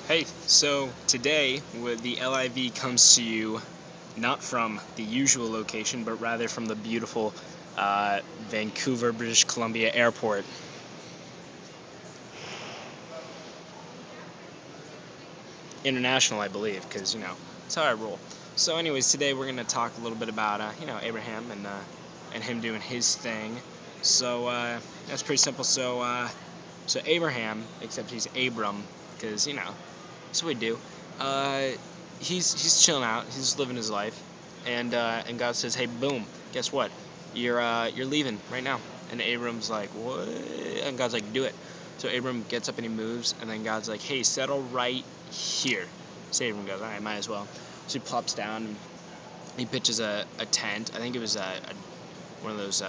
Hey, so today the LIV comes to you not from the usual location, but rather from the beautiful Vancouver, British Columbia airport. International, I believe, because, that's how I roll. So anyways, today we're going to talk a little bit about, Abraham and him doing his thing. So that's pretty simple. So Abraham, except he's Abram, because, that's what we do. He's chilling out. He's living his life, and God says, "Hey, boom! Guess what? You're leaving right now." And Abram's like, "What?" And God's like, "Do it." So Abram gets up and he moves, and then God's like, "Hey, settle right here." So Abram goes, "All right, might as well." So he plops down and he pitches a tent. I think it was one of those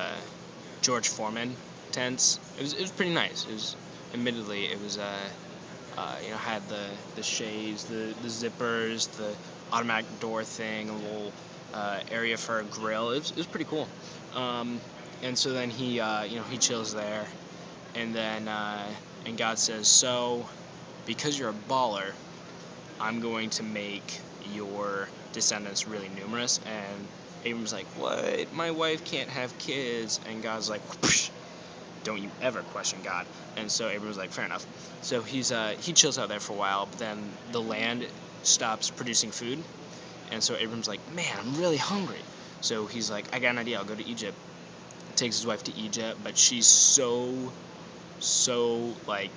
George Foreman tents. It was pretty nice. Admittedly, it was had the shades, the zippers, the automatic door thing, a little area for a grill. It was pretty cool. And so then he chills there, and God says, "So, because you're a baller, I'm going to make your descendants really numerous." And Abram's like, "What? My wife can't have kids." And God's like, "Whoosh, don't you ever question God." And so Abram's like, "Fair enough." So he chills out there for a while, but then the land stops producing food, and so Abram's like, "Man, I'm really hungry." So he's like, "I got an idea. I'll go to Egypt." Takes his wife to Egypt, but she's so like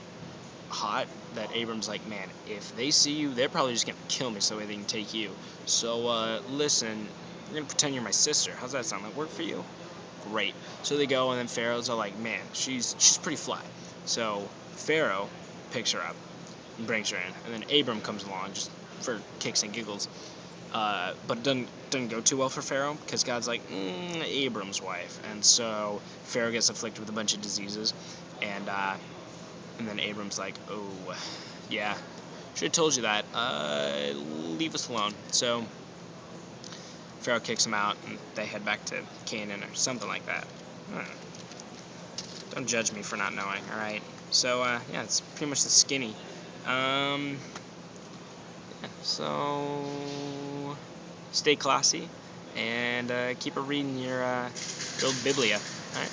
hot that Abram's like, "Man, if they see you, they're probably just gonna kill me so that way they can take you. So listen, you're gonna pretend you're my sister. How's that sound? That work for you?" Great. So they go, and then Pharaoh's all like, "Man, she's pretty fly." So Pharaoh picks her up and brings her in, and then Abram comes along just for kicks and giggles. But it doesn't go too well for Pharaoh, because God's like, Abram's wife, and so Pharaoh gets afflicted with a bunch of diseases, and then Abram's like, "Oh, yeah, should have told you that. Leave us alone." So Pharaoh kicks him out, and they head back to Canaan or something like that. Don't judge me for not knowing, alright? So, yeah, it's pretty much the skinny. Yeah, so stay classy, and keep reading your old Biblia, alright?